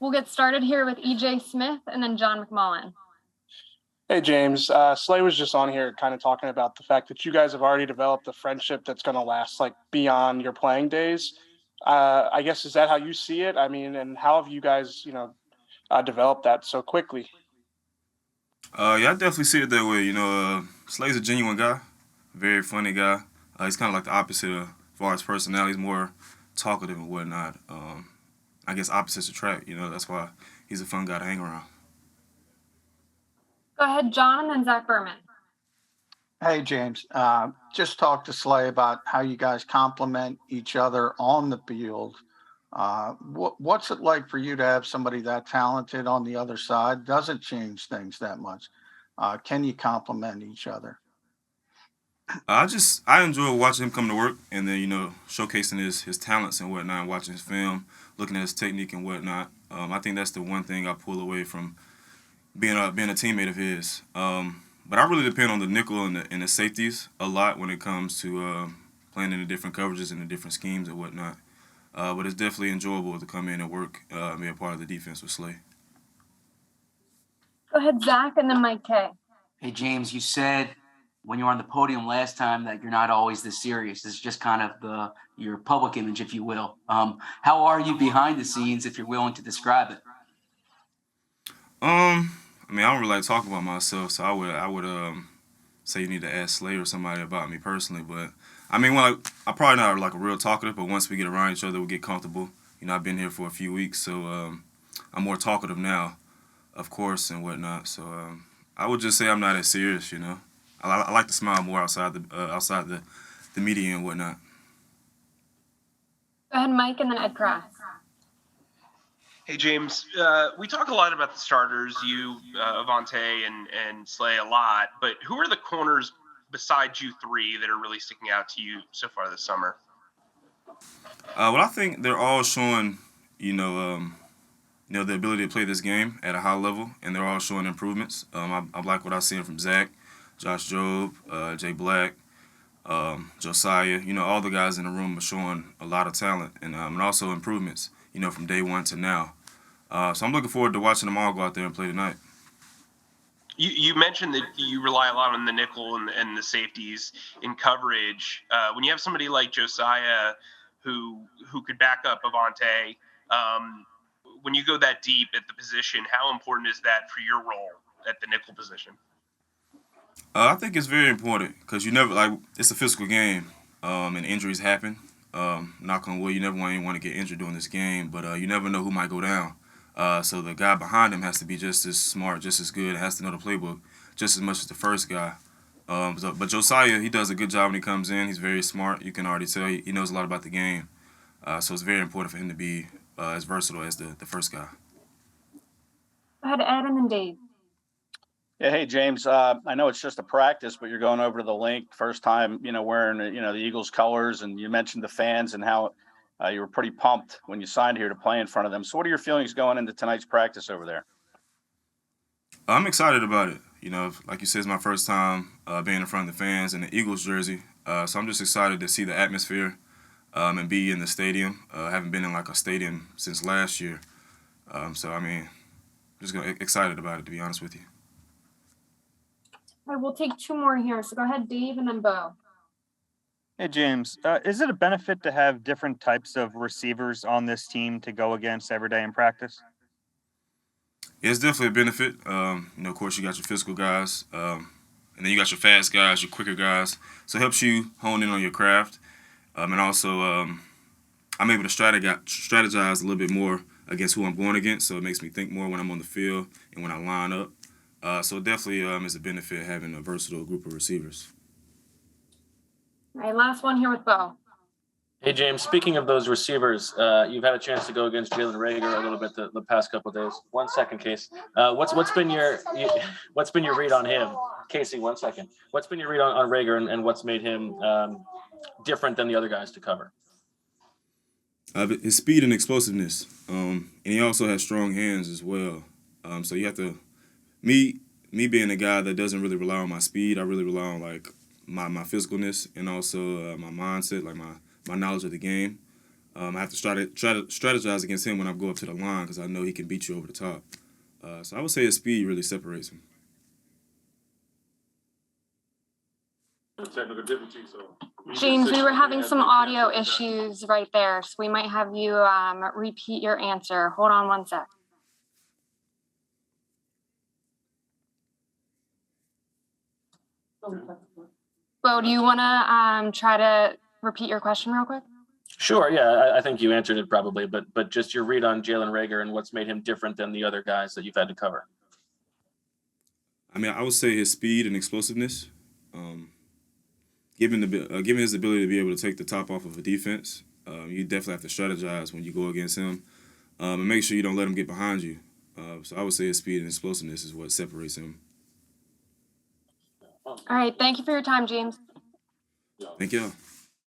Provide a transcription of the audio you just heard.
We'll get started here with EJ Smith and then John McMullen. Hey, James. Slay was just on here kind of talking about the fact that you guys have already developed a friendship that's going to last like beyond your playing days. I guess, is that how you see it? I mean, and how have you guys, developed that so quickly? Yeah, I definitely see it that way. Slay's a genuine guy, very funny guy. He's kind of like the opposite of, as far as personality. He's more talkative and whatnot. I guess opposites attract. That's why he's a fun guy to hang around. Go ahead, John, and then Zach Berman. Hey, James. Just talk to Slay about how you guys complement each other on the field. What's it like for you to have somebody that talented on the other side? Doesn't change things that much. Can you complement each other? I enjoy watching him come to work and then showcasing his talents and whatnot, watching his film, looking at his technique and whatnot. I think that's the one thing I pull away from being a teammate of his. But I really depend on the nickel and the safeties a lot when it comes to playing in the different coverages and the different schemes and whatnot. But it's definitely enjoyable to come in and work and be a part of the defense with Slay. Go ahead, Zach, and then Mike K. Hey, James, you said when you were on the podium last time that you're not always this serious. This is just kind of your public image, if you will. How are you behind the scenes, if you're willing to describe it? I don't really like talking about myself, so I would say you need to ask Slay or somebody about me personally. But I'm probably not like a real talkative, but once we get around each other, we get comfortable. I've been here for a few weeks, so I'm more talkative now, of course, and whatnot. So I would just say I'm not as serious. I like to smile more outside the media and whatnot. Go ahead, Mike, and then Ed Kraft. Hey, James, we talk a lot about the starters, you, Avante, and Slay a lot, but who are the corners besides you three that are really sticking out to you so far this summer? Well, I think they're all showing, the ability to play this game at a high level, and they're all showing improvements. I like what I've seen from Zach, Josh Jobe, Jay Black, Josiah. All the guys in the room are showing a lot of talent and also improvements, from day one to now. So I'm looking forward to watching them all go out there and play tonight. You mentioned that you rely a lot on the nickel and the safeties in coverage. When you have somebody like Josiah who could back up Avante, when you go that deep at the position, how important is that for your role at the nickel position? I think it's very important because it's a physical game and injuries happen. Knock on wood, you never want to get injured during this game, but you never know who might go down. So the guy behind him has to be just as smart, just as good, has to know the playbook just as much as the first guy. But Josiah, he does a good job when he comes in. He's very smart. You can already tell he knows a lot about the game. So it's very important for him to be as versatile as the first guy. Go ahead, Ed, and then Dave. Yeah, hey, James. I know it's just a practice, but you're going over to the link first time, wearing, the Eagles colors, and you mentioned the fans and how you were pretty pumped when you signed here to play in front of them. So what are your feelings going into tonight's practice over there? I'm excited about it. Like you said, it's my first time being in front of the fans in the Eagles jersey. So I'm just excited to see the atmosphere and be in the stadium. I haven't been in like a stadium since last year. Just excited about it, to be honest with you. All right, we'll take two more here. So go ahead, Dave, and then Bo. Hey, James, is it a benefit to have different types of receivers on this team to go against every day in practice? Yeah, it's definitely a benefit. Of course, you got your physical guys, and then you got your fast guys, your quicker guys. So it helps you hone in on your craft. And also, I'm able to strategize a little bit more against who I'm going against, so it makes me think more when I'm on the field and when I line up. So it definitely is a benefit having a versatile group of receivers. All right, last one here with Bo. Hey, James, speaking of those receivers, you've had a chance to go against Jalen Reagor a little bit the past couple of days. 1 second, Case. What's been your read on him? Casey, 1 second. What's been your read on Reagor and what's made him different than the other guys to cover? His speed and explosiveness, and he also has strong hands as well. So you have to, me being a guy that doesn't really rely on my speed, I really rely on my physicalness and also my mindset, like my knowledge of the game. I have to try to strategize against him when I go up to the line because I know he can beat you over the top. So I would say his speed really separates him. Technical difficulty, so. James, we were having some audio issues right there, so we might have you repeat your answer. Hold on one sec. Bo, do you want to try to repeat your question real quick? Sure, yeah, I think you answered it probably, but just your read on Jalen Reagor and what's made him different than the other guys that you've had to cover. I mean, I would say his speed and explosiveness. Given his ability to be able to take the top off of a defense, you definitely have to strategize when you go against him, and make sure you don't let him get behind you. So I would say his speed and explosiveness is what separates him. All right, thank you for your time, James. Thank y'all.